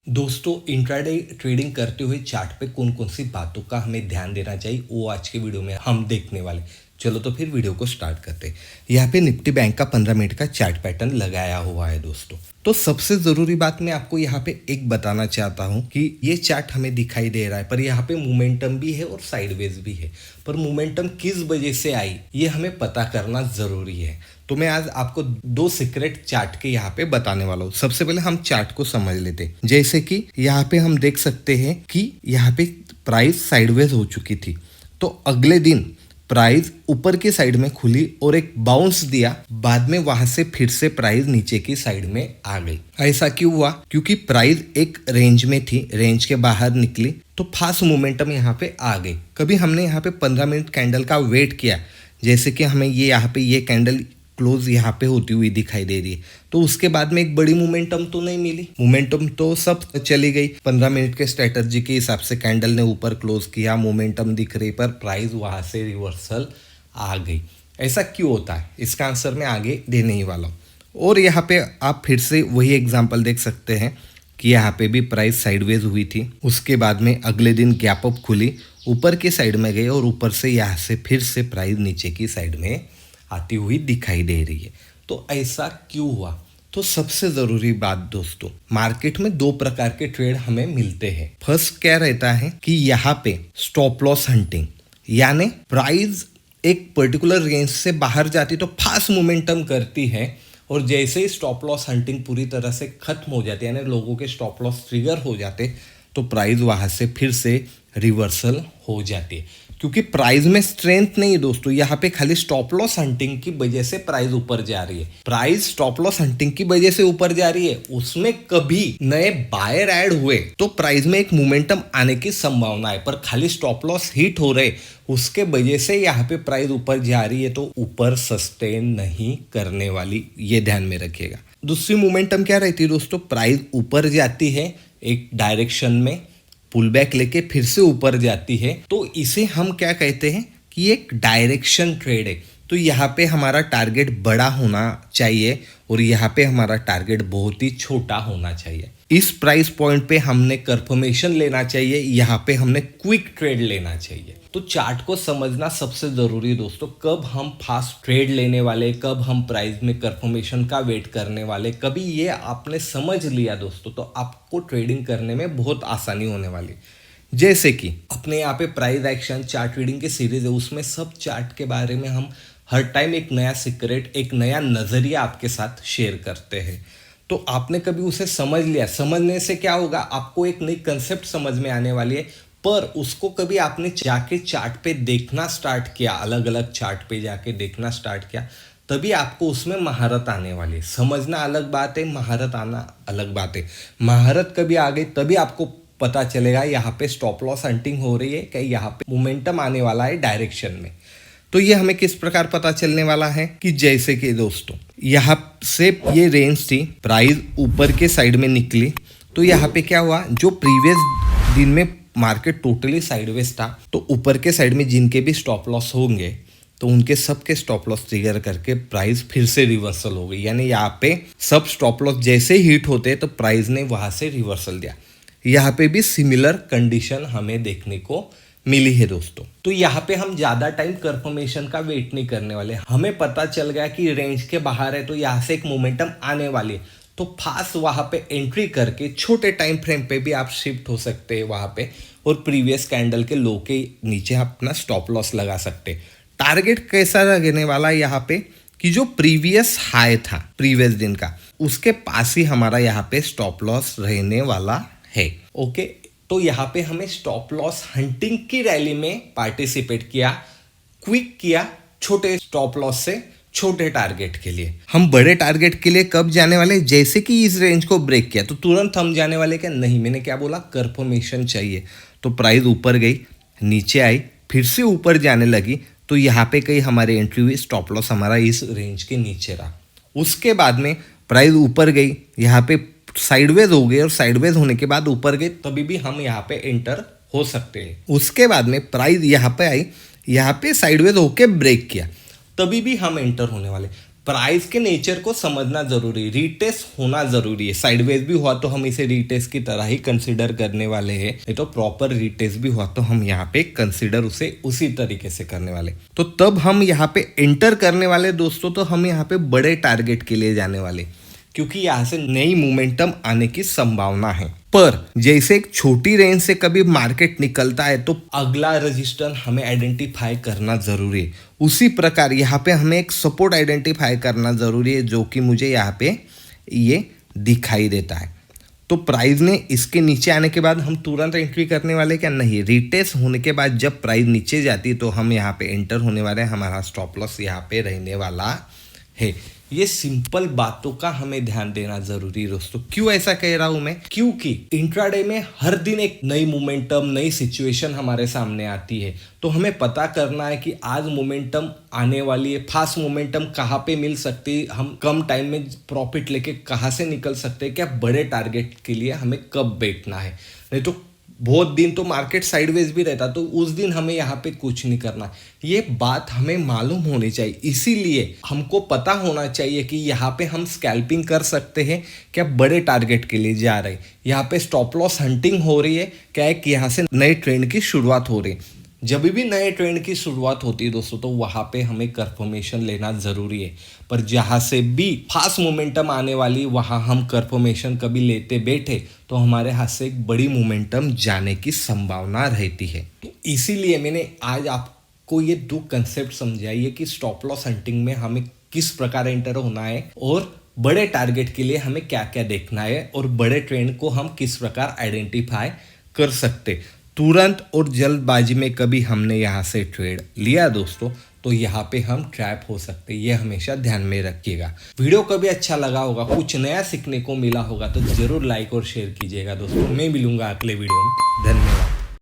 दोस्तों intraday trading करते हुए चार्ट पे कौन कौन सी बातों का हमें ध्यान देना चाहिए वो आज के वीडियो में हम देखने वाले। चलो तो फिर वीडियो को स्टार्ट करते हैं। यहाँ पे निफ्टी बैंक का 15 मिनट का चार्ट पैटर्न लगाया हुआ है दोस्तों। तो सबसे जरूरी बात मैं आपको यहाँ पे एक बताना चाहता हूँ कि ये चार्ट हमें दिखाई दे रहा है पर यहाँ पे मोमेंटम भी है और साइडवेज भी है। पर मोमेंटम किस वजह से आई ये हमें पता करना जरूरी है। तो मैं आज आपको दो सीक्रेट चार्ट के यहाँ पे बताने वाला हूँ। सबसे पहले हम चार्ट को समझ लेते हैं। जैसे कि यहाँ पे हम देख सकते हैं कि यहाँ पे प्राइस साइडवेज हो चुकी थी, तो अगले दिन प्राइस ऊपर की साइड में खुली और एक बाउंस दिया, बाद में वहां से फिर से प्राइस नीचे की साइड में आ गई। ऐसा क्यों हुआ? क्योंकि प्राइस एक रेंज में थी, रेंज के बाहर निकली तो फास्ट मोमेंटम यहाँ पे आ गई। कभी हमने यहाँ पे 15 मिनट कैंडल का वेट किया, जैसे कि हमें ये यहाँ पे ये कैंडल क्लोज यहाँ पे होती हुई दिखाई दे रही है, तो उसके बाद में एक बड़ी मोमेंटम तो नहीं मिली। मोमेंटम तो सब चली गई। 15 मिनट के स्ट्रेटजी के हिसाब से कैंडल ने ऊपर क्लोज किया, मोमेंटम दिख रही, पर प्राइस वहां से रिवर्सल आ गई। ऐसा क्यों होता है इसका आंसर मैं आगे देने ही वाला हूँ। और यहाँ पे आप फिर से वही एग्जाम्पल देख सकते हैं कि यहाँ पे भी प्राइस साइडवेज हुई थी, उसके बाद में अगले दिन गैप अप खुली, ऊपर की साइड में गई और ऊपर से यहाँ से फिर से प्राइस नीचे की साइड में आती हुई दिखाई दे रही है। तो ऐसा क्यों हुआ? तो सबसे जरूरी बात दोस्तों, मार्केट में दो प्रकार के ट्रेड हमें मिलते हैं। फर्स्ट क्या रहता है कि यहाँ पे स्टॉप लॉस हंटिंग, यानी प्राइस एक पर्टिकुलर रेंज से बाहर जाती तो फास्ट मोमेंटम करती है और जैसे ही स्टॉप लॉस हंटिंग पूरी तरह से खत्म हो जाती है, यानी लोगों के स्टॉप लॉस ट्रिगर हो जाते, तो प्राइस वहां से फिर से रिवर्सल हो जाती है। क्योंकि प्राइस में स्ट्रेंथ नहीं है दोस्तों, यहाँ पे खाली स्टॉप लॉस हंटिंग की वजह से प्राइस ऊपर जा रही है। प्राइस स्टॉप लॉस हंटिंग की वजह से ऊपर जा रही है, उसमें कभी नए बायर ऐड हुए तो प्राइस में एक मोमेंटम आने की संभावना है, पर खाली स्टॉप लॉस हिट हो रहे उसके वजह से यहाँ पे प्राइस ऊपर जा रही है, तो ऊपर सस्टेन नहीं करने वाली, ये ध्यान में रखिएगा। दूसरी मोमेंटम क्या रहती है दोस्तों? प्राइस ऊपर जाती है एक डायरेक्शन में, पुल बैक लेके फिर से ऊपर जाती है, तो इसे हम क्या कहते हैं कि एक डायरेक्शन ट्रेड है। तो यहाँ पे हमारा टारगेट बड़ा होना चाहिए और यहाँ पे हमारा टारगेट बहुत ही छोटा होना चाहिए। इस प्राइस पॉइंट पे हमने कंफर्मेशन लेना चाहिए, यहाँ पे हमने क्विक ट्रेड लेना चाहिए। तो चार्ट को समझना सबसे जरूरी है दोस्तों। कब हम फास्ट ट्रेड लेने वाले, कब हम प्राइस में कंफर्मेशन का वेट करने वाले, कभी ये आपने समझ लिया दोस्तों तो आपको ट्रेडिंग करने में बहुत आसानी होने वाली। जैसे कि अपने यहाँ पे प्राइस एक्शन चार्ट रीडिंग की सीरीज है, उसमें सब चार्ट के बारे में हम हर टाइम एक नया सीक्रेट, एक नया नजरिया आपके साथ शेयर करते हैं। तो आपने कभी उसे समझ लिया, समझने से क्या होगा, आपको एक नई कंसेप्ट समझ में आने वाली है, पर उसको कभी आपने जाके चार्ट पे देखना स्टार्ट किया, अलग अलग चार्ट पे जाके देखना स्टार्ट किया, तभी आपको उसमें महारत आने वाली है। समझना अलग बात है, महारत आना अलग बात है। महारत कभी आ गई तभी आपको पता चलेगा यहाँ पे स्टॉप लॉस हंटिंग हो रही है कि यहाँ पे मोमेंटम आने वाला है डायरेक्शन में। तो ये हमें किस प्रकार पता चलने वाला है कि जैसे कि दोस्तों यहाँ से ये रेंज थी, प्राइस ऊपर के साइड में निकली, तो यहाँ पे क्या हुआ, जो प्रीवियस दिन में मार्केट टोटली साइडवेज था, तो ऊपर के साइड में जिनके भी स्टॉप लॉस होंगे तो उनके सबके स्टॉप लॉस ट्रिगर करके प्राइस फिर से रिवर्सल हो गई। यानी यहाँ पे सब स्टॉप लॉस जैसे हिट होते तो प्राइस ने वहां से रिवर्सल दिया। यहाँ पे भी सिमिलर कंडीशन हमें देखने को मिली है दोस्तों। तो यहाँ पे हम ज्यादा टाइम कंफर्मेशन का वेट नहीं करने वाले, हमें पता चल गया कि रेंज के बाहर है तो यहाँ से एक मोमेंटम आने वाली है, तो फास्ट वहां पे एंट्री करके छोटे टाइम फ्रेम पे भी आप शिफ्ट हो सकते हैं वहां पे, और प्रीवियस कैंडल के लो के नीचे आप अपना स्टॉप लॉस लगा सकते हैं। टारगेट कैसा लगने वाला है यहाँ पे कि जो प्रीवियस हाई था प्रीवियस दिन का, उसके पास ही हमारा यहाँ पे स्टॉप लॉस रहने वाला है। ओके, तो यहाँ पे हमें स्टॉप लॉस हंटिंग की रैली में पार्टिसिपेट किया, क्विक किया, छोटे स्टॉप लॉस से छोटे टारगेट के लिए। हम बड़े टारगेट के लिए कब जाने वाले? जैसे कि इस रेंज को ब्रेक किया तो तुरंत हम जाने वाले क्या? नहीं, मैंने क्या बोला, कंफर्मेशन चाहिए। तो प्राइस ऊपर गई, नीचे आई, फिर से ऊपर जाने लगी, तो यहाँ पे कहीं हमारी एंट्री हुई, स्टॉप लॉस हमारा इस रेंज के नीचे रहा। उसके बाद में प्राइस ऊपर गई, यहाँ पे साइडवेज हो गई, और साइडवेज होने के बाद ऊपर गई, तभी भी हम यहाँ पे एंटर हो सकते हैं। उसके बाद में प्राइस यहाँ पे आई, यहाँ पे साइडवेज होके ब्रेक किया, तभी भी हम एंटर होने वाले। प्राइस के नेचर को समझना जरूरी, रीटेस्ट होना जरूरी है। साइडवेज भी हुआ तो हम इसे रीटेस्ट की तरह ही कंसिडर करने वाले हैं, नहीं तो प्रॉपर रीटेस्ट भी हुआ तो हम यहाँ पे कंसिडर उसे उसी तरीके से करने वाले। तो तब हम यहाँ पे एंटर करने वाले दोस्तों, तो हम यहाँ पे बड़े टारगेट के लिए जाने वाले, क्योंकि यहाँ से नई मोमेंटम आने की संभावना है। पर जैसे एक छोटी रेंज से कभी मार्केट निकलता है तो अगला रजिस्टर हमें आइडेंटिफाई करना जरूरी है। उसी प्रकार यहाँ पे हमें एक सपोर्ट आइडेंटिफाई करना जरूरी है, जो कि मुझे यहाँ पे ये दिखाई देता है। तो प्राइस ने इसके नीचे आने के बाद हम तुरंत एंट्री करने वाले क्या नहीं, रिटेस्ट होने के बाद जब प्राइस नीचे जाती है तो हम यहाँ पे एंटर होने वाले हैं। हमारा स्टॉप लॉस यहाँ पे रहने वाला है। ये सिंपल बातों का हमें ध्यान देना जरूरी है दोस्तों। क्यों ऐसा कह रहा हूं मैं, क्योंकि इंट्राडे में हर दिन एक नई मोमेंटम, नई सिचुएशन हमारे सामने आती है। तो हमें पता करना है कि आज मोमेंटम आने वाली है, फास्ट मोमेंटम कहाँ पे मिल सकती है, हम कम टाइम में प्रॉफिट लेके कहाँ से निकल सकते हैं, क्या बड़े टारगेट के लिए हमें कब बैठना है। नहीं तो बहुत दिन तो मार्केट साइडवेज भी रहता, तो उस दिन हमें यहाँ पे कुछ नहीं करना। ये बात हमें मालूम होनी चाहिए, इसीलिए हमको पता होना चाहिए कि यहाँ पे हम स्कैल्पिंग कर सकते हैं क्या बड़े टारगेट के लिए जा रहे हैं, यहाँ पे स्टॉप लॉस हंटिंग हो रही है क्या, एक यहाँ से नए ट्रेंड की शुरुआत हो रही है। जब भी नए ट्रेंड की शुरुआत होती है दोस्तों, तो वहाँ पे हमें कंफर्मेशन लेना ज़रूरी है। पर जहाँ से भी फास्ट मोमेंटम आने वाली, वहाँ हम कंफर्मेशन कभी लेते बैठे तो हमारे हाथ से एक बड़ी मोमेंटम जाने की संभावना रहती है। इसीलिए मैंने आज आपको ये दो कंसेप्ट समझाइए कि स्टॉप लॉस हंटिंग में हमें किस प्रकार एंटर होना है और बड़े टारगेट के लिए हमें क्या क्या देखना है, और बड़े ट्रेंड को हम किस प्रकार आइडेंटिफाई कर सकते। तुरंत और जल्दबाजी में कभी हमने यहाँ से ट्रेड लिया दोस्तों, तो यहाँ पे हम ट्रैप हो सकते हैं। ये हमेशा ध्यान में रखिएगा। वीडियो कभी अच्छा लगा होगा, कुछ नया सीखने को मिला होगा, तो जरूर लाइक और शेयर कीजिएगा दोस्तों। मैं मिलूंगा अगले वीडियो में। धन्यवाद।